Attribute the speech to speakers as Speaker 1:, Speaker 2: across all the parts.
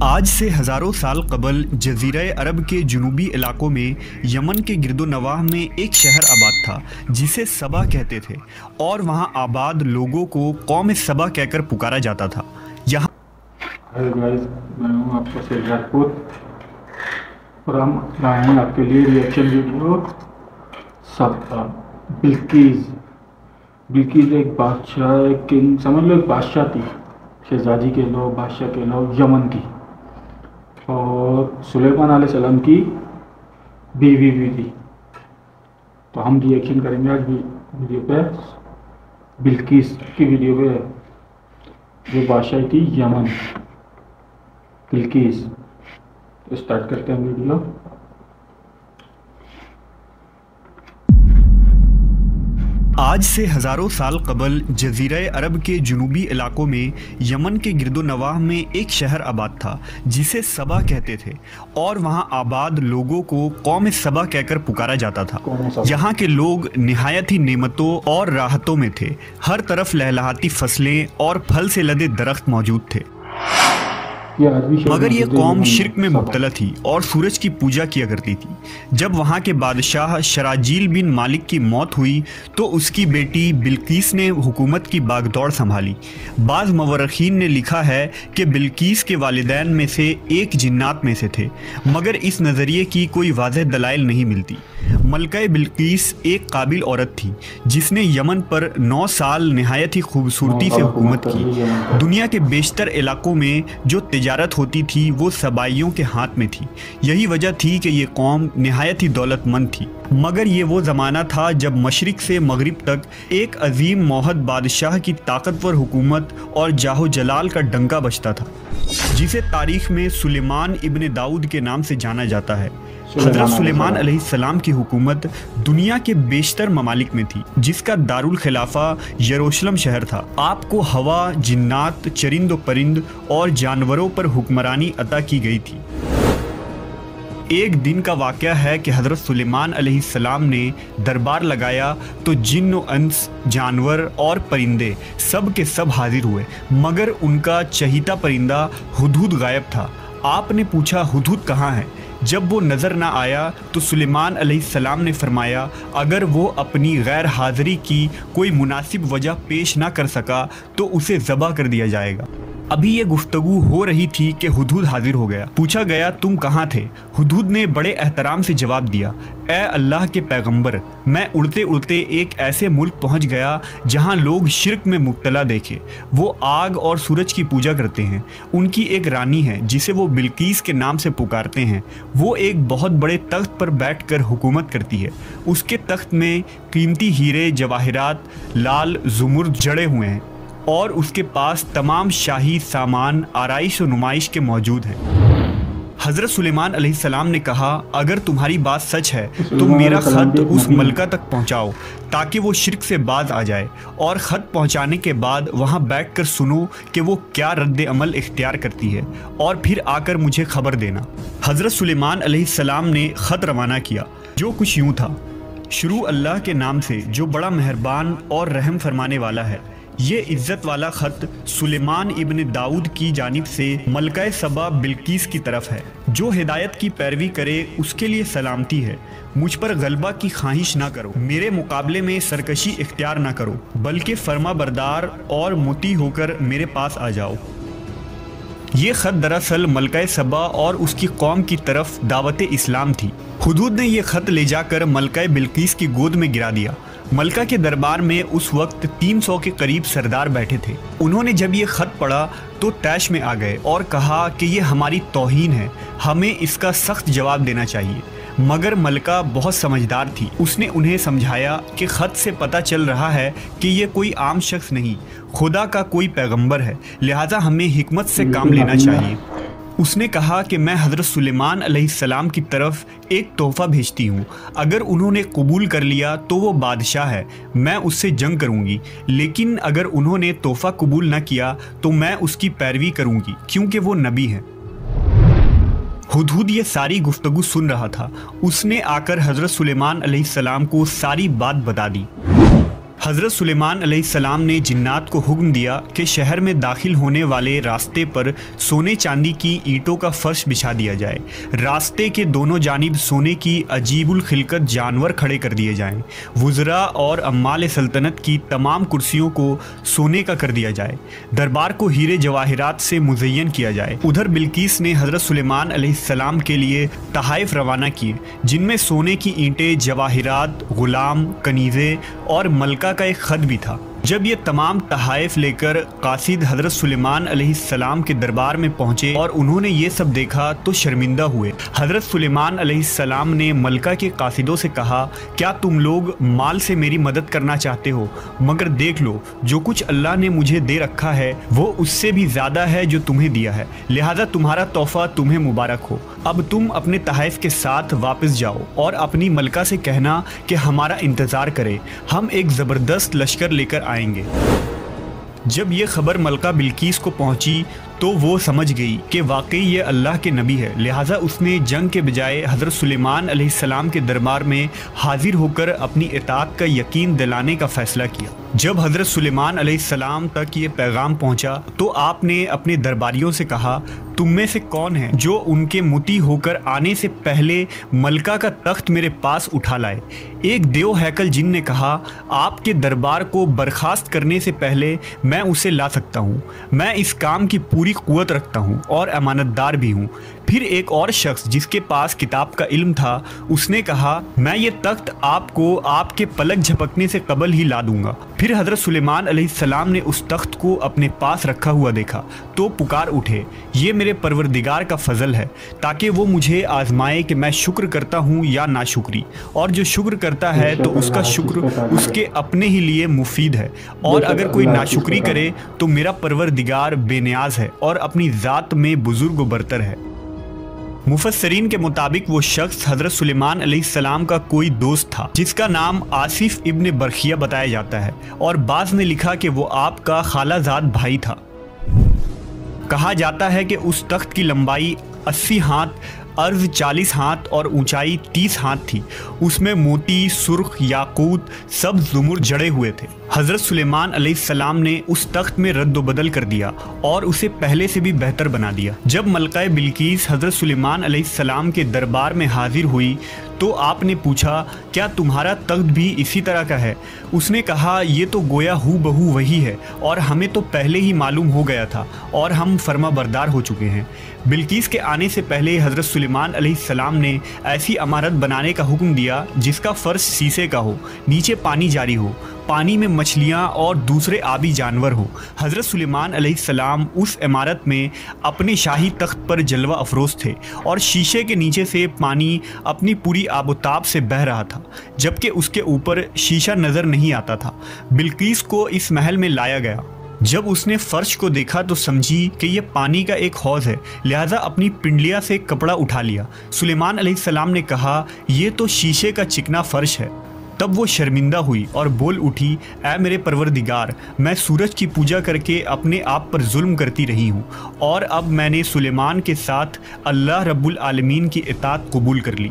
Speaker 1: آج سے ہزاروں سال قبل جزیرہ عرب کے جنوبی علاقوں میں یمن کے گرد و نواح میں ایک شہر آباد تھا جسے سبا کہتے تھے، اور وہاں آباد لوگوں کو قوم سبا کہہ کر پکارا جاتا تھا۔ یہاں
Speaker 2: میں ہوں آپ کا سیلار پور، اور ہم لائے ہیں آپ کے لیے ریئیکشن ویڈیو سبا۔ بلقیس ایک بادشاہ، ایک کنگ سمجھ لو، ایک بادشاہ تھی، شہزادی کے لو، بادشاہ کے لو، یمن کی، اور سلیمان علیہ السلام کی بیوی بھی تھی۔ تو ہم ریئیکشن کریں گے آج ویڈیو پہ، بلقیس کی ویڈیو پہ، جو بادشاہ تھی یمن، بلقیس۔ تو اسٹارٹ کرتے ہیں ویڈیو۔
Speaker 1: آج سے ہزاروں سال قبل جزیرہ عرب کے جنوبی علاقوں میں یمن کے گرد و نواح میں ایک شہر آباد تھا جسے سبا کہتے تھے، اور وہاں آباد لوگوں کو قوم سبا کہہ کر پکارا جاتا تھا۔ یہاں کے لوگ نہایت ہی نعمتوں اور راحتوں میں تھے، ہر طرف لہلہاتی فصلیں اور پھل سے لدے درخت موجود تھے، مگر یہ قوم شرک میں مبتلا تھی اور سورج کی پوجا کیا کرتی تھی۔ جب وہاں کے بادشاہ شراجیل بن مالک کی موت ہوئی تو اس کی بیٹی بلقیس نے حکومت کی باغ دوڑ سنبھالی۔ بعض مورخین نے لکھا ہے کہ بلقیس کے والدین میں سے ایک جنات میں سے تھے، مگر اس نظریے کی کوئی واضح دلائل نہیں ملتی۔ ملکہ بلقیس ایک قابل عورت تھی جس نے یمن پر 9 سال نہایت ہی خوبصورتی سے حکومت کی۔ دنیا کے بیشتر علاقوں میں جو تجارت ہوتی تھی وہ سبائیوں کے ہاتھ میں تھی، یہی وجہ تھی کہ یہ قوم نہایت ہی دولت مند تھی۔ مگر یہ وہ زمانہ تھا جب مشرق سے مغرب تک ایک عظیم موحد بادشاہ کی طاقتور حکومت اور جاہ و جلال کا ڈنکا بجتا تھا، جسے تاریخ میں سلیمان ابن داؤد کے نام سے جانا جاتا ہے۔ حضرت سلیمان علیہ السلام کی حکومت دنیا کے بیشتر ممالک میں تھی، جس کا دارالخلافہ یروشلم شہر تھا۔ آپ کو ہوا، جنات، چرند و پرند اور جانوروں پر حکمرانی عطا کی گئی تھی۔ ایک دن کا واقعہ ہے کہ حضرت سلیمان علیہ السلام نے دربار لگایا تو جن و انس، جانور اور پرندے سب کے سب حاضر ہوئے، مگر ان کا چہیتا پرندہ ہدہد غائب تھا۔ آپ نے پوچھا ہدہد کہاں ہے؟ جب وہ نظر نہ آیا تو سلیمان علیہ السلام نے فرمایا اگر وہ اپنی غیر حاضری کی کوئی مناسب وجہ پیش نہ کر سکا تو اسے ذبح کر دیا جائے گا۔ ابھی یہ گفتگو ہو رہی تھی کہ ہدہد حاضر ہو گیا۔ پوچھا گیا تم کہاں تھے؟ ہدہد نے بڑے احترام سے جواب دیا، اے اللہ کے پیغمبر، میں اڑتے اڑتے ایک ایسے ملک پہنچ گیا جہاں لوگ شرک میں مبتلا دیکھے، وہ آگ اور سورج کی پوجا کرتے ہیں۔ ان کی ایک رانی ہے جسے وہ بلقیس کے نام سے پکارتے ہیں، وہ ایک بہت بڑے تخت پر بیٹھ کر حکومت کرتی ہے۔ اس کے تخت میں قیمتی ہیرے جواہرات لال زمرد جڑے ہوئے ہیں، اور اس کے پاس تمام شاہی سامان آرائش و نمائش کے موجود ہیں۔ حضرت سلیمان علیہ السلام نے کہا اگر تمہاری بات سچ ہے تو میرا خط اس ملکہ تک پہنچاؤ تاکہ وہ شرک سے باز آ جائے، اور خط پہنچانے کے بعد وہاں بیٹھ کر سنو کہ وہ کیا رد عمل اختیار کرتی ہے، اور پھر آ کر مجھے خبر دینا۔ حضرت سلیمان علیہ السلام نے خط روانہ کیا، جو کچھ یوں تھا، شروع اللہ کے نام سے جو بڑا مہربان اور رحم فرمانے والا ہے۔ یہ عزت والا خط سلیمان ابن داؤد کی جانب سے ملکہ سبا بلقیس کی طرف ہے۔ جو ہدایت کی پیروی کرے اس کے لیے سلامتی ہے۔ مجھ پر غلبہ کی خواہش نہ کرو، میرے مقابلے میں سرکشی اختیار نہ کرو، بلکہ فرما بردار اور مطیع ہو کر میرے پاس آ جاؤ۔ یہ خط دراصل ملکہ سبا اور اس کی قوم کی طرف دعوت اسلام تھی۔ ہدہد نے یہ خط لے جا کر ملکہ بلقیس کی گود میں گرا دیا۔ ملکہ کے دربار میں اس وقت 300 کے قریب سردار بیٹھے تھے۔ انہوں نے جب یہ خط پڑھا تو طیش میں آ گئے اور کہا کہ یہ ہماری توہین ہے، ہمیں اس کا سخت جواب دینا چاہیے۔ مگر ملکہ بہت سمجھدار تھی، اس نے انہیں سمجھایا کہ خط سے پتہ چل رہا ہے کہ یہ کوئی عام شخص نہیں، خدا کا کوئی پیغمبر ہے، لہٰذا ہمیں حکمت سے کام لینا چاہیے۔ اس نے کہا کہ میں حضرت سلیمان علیہ السلام کی طرف ایک تحفہ بھیجتی ہوں، اگر انہوں نے قبول کر لیا تو وہ بادشاہ ہے، میں اس سے جنگ کروں گی، لیکن اگر انہوں نے تحفہ قبول نہ کیا تو میں اس کی پیروی کروں گی کیونکہ وہ نبی ہے۔ ہدہد یہ ساری گفتگو سن رہا تھا، اس نے آ کر حضرت سلیمان علیہ السلام کو ساری بات بتا دی۔ حضرت سلیمان علیہ السلام نے جنات کو حکم دیا کہ شہر میں داخل ہونے والے راستے پر سونے چاندی کی اینٹوں کا فرش بچھا دیا جائے۔ راستے کے دونوں جانب سونے کی عجیب الخلقت جانور کھڑے کر دیے جائیں۔ وزراء اور عمال سلطنت کی تمام کرسیوں کو سونے کا کر دیا جائے۔ دربار کو ہیرے جواہرات سے مزین کیا جائے۔ ادھر بلقیس نے حضرت سلیمان علیہ السلام کے لیے تحائف روانہ کیے، جن میں سونے کی اینٹیں، جواہرات، غلام، کنیزیں اور ملکہ کا ایک خط بھی تھا۔ جب یہ تمام تحائف لے کر قاصد حضرت سلیمان علیہ السلام کے دربار میں پہنچے اور انہوں نے یہ سب دیکھا تو شرمندہ ہوئے۔ حضرت سلیمان علیہ السلام نے ملکہ کے قاصدوں سے کہا، کیا تم لوگ مال سے میری مدد کرنا چاہتے ہو؟ مگر دیکھ لو، جو کچھ اللہ نے مجھے دے رکھا ہے وہ اس سے بھی زیادہ ہے جو تمہیں دیا ہے، لہذا تمہارا تحفہ تمہیں مبارک ہو۔ اب تم اپنے تحائف کے ساتھ واپس جاؤ اور اپنی ملکہ سے کہنا کہ ہمارا انتظار کرے، ہم ایک زبردست لشکر لے کر آئیں گے۔ جب یہ خبر ملکہ بلقیس کو پہنچی تو وہ سمجھ گئی کہ واقعی یہ اللہ کے نبی ہے، لہٰذا اس نے جنگ کے بجائے حضرت سلیمان علیہ السلام کے دربار میں حاضر ہو کر اپنی اطاعت کا یقین دلانے کا فیصلہ کیا۔ جب حضرت سلیمان علیہ السلام تک یہ پیغام پہنچا تو آپ نے اپنے درباریوں سے کہا، تم میں سے کون ہے جو ان کے مطیع ہو کر آنے سے پہلے ملکہ کا تخت میرے پاس اٹھا لائے؟ ایک دیو ہیکل جن نے کہا، آپ کے دربار کو برخاست کرنے سے پہلے میں اسے لا سکتا ہوں، میں اس کام کی پوری قوت رکھتا ہوں اور امانت دار بھی ہوں۔ پھر ایک اور شخص جس کے پاس کتاب کا علم تھا، اس نے کہا، میں یہ تخت آپ کو آپ کے پلک جھپکنے سے قبل ہی لا دوں گا۔ پھر حضرت سلیمان علیہ السلام نے اس تخت کو اپنے پاس رکھا ہوا دیکھا تو پکار اٹھے، یہ میرے پروردگار کا فضل ہے تاکہ وہ مجھے آزمائے کہ میں شکر کرتا ہوں یا ناشکری، اور جو شکر کرتا ہے تو اس کا شکر اس کے اپنے ہی لیے مفید ہے، اور اگر کوئی ناشکری کرے تو میرا پروردگار بے نیاز ہے اور اپنی ذات میں بزرگ و برتر ہے۔ مفسرین کے مطابق وہ شخص حضرت سلیمان علیہ السلام کا کوئی دوست تھا جس کا نام آصف ابن برخیہ بتایا جاتا ہے، اور بعض نے لکھا کہ وہ آپ کا خالہ زاد بھائی تھا۔ کہا جاتا ہے کہ اس تخت کی لمبائی 80 ہاتھ، عرض 40 ہاتھ اور اونچائی 30 ہاتھ تھی۔ اس میں موتی، سرخ، یاقوت، سبز زمر جڑے ہوئے تھے۔ حضرت سلیمان علیہ السلام نے اس تخت میں رد و بدل کر دیا اور اسے پہلے سے بھی بہتر بنا دیا۔ جب ملکہ بلقیس حضرت سلیمان علیہ السلام کے دربار میں حاضر ہوئی تو آپ نے پوچھا، کیا تمہارا تخت بھی اسی طرح کا ہے؟ اس نے کہا، یہ تو گویا ہو بہو وہی ہے، اور ہمیں تو پہلے ہی معلوم ہو گیا تھا اور ہم فرما بردار ہو چکے ہیں۔ بلقیس کے آنے سے پہلے حضرت سلیمان علیہ السلام نے ایسی عمارت بنانے کا حکم دیا جس کا فرش شیشے کا ہو، نیچے پانی جاری ہو، پانی میں مچھلیاں اور دوسرے آبی جانور ہو۔ حضرت سلیمان علیہ السلام اس عمارت میں اپنے شاہی تخت پر جلوہ افروز تھے، اور شیشے کے نیچے سے پانی اپنی پوری آب و تاب سے بہہ رہا تھا، جبکہ اس کے اوپر شیشہ نظر نہیں آتا تھا۔ بلقیس کو اس محل میں لایا گیا۔ جب اس نے فرش کو دیکھا تو سمجھی کہ یہ پانی کا ایک حوض ہے، لہذا اپنی پنڈلیا سے کپڑا اٹھا لیا۔ سلیمان علیہ السلام نے کہا، یہ تو شیشے کا چکنا فرش ہے۔ تب وہ شرمندہ ہوئی اور بول اٹھی، اے میرے پروردگار، میں سورج کی پوجا کر کے اپنے آپ پر ظلم کرتی رہی ہوں، اور اب میں نے سلیمان کے ساتھ اللہ رب العالمین کی اطاعت قبول کر لی۔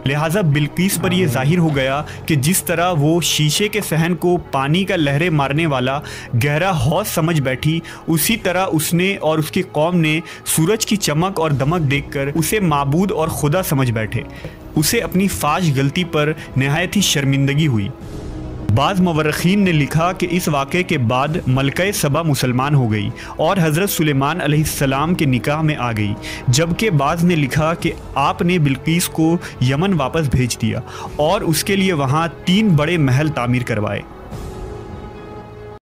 Speaker 1: لہٰذا بلقیس پر یہ ظاہر ہو گیا کہ جس طرح وہ شیشے کے صحن کو پانی کا لہریں مارنے والا گہرا حوض سمجھ بیٹھی، اسی طرح اس نے اور اس کی قوم نے سورج کی چمک اور دمک دیکھ کر اسے معبود اور خدا سمجھ بیٹھے۔ اسے اپنی فاش غلطی پر نہایت ہی شرمندگی ہوئی۔ بعض مورخین نے لکھا کہ اس واقعے کے بعد ملکہ سبا مسلمان ہو گئی اور حضرت سلیمان علیہ السلام کے نکاح میں آ گئی، جبکہ بعض نے لکھا کہ آپ نے بلقیس کو یمن واپس بھیج دیا اور اس کے لیے وہاں 3 بڑے محل تعمیر کروائے۔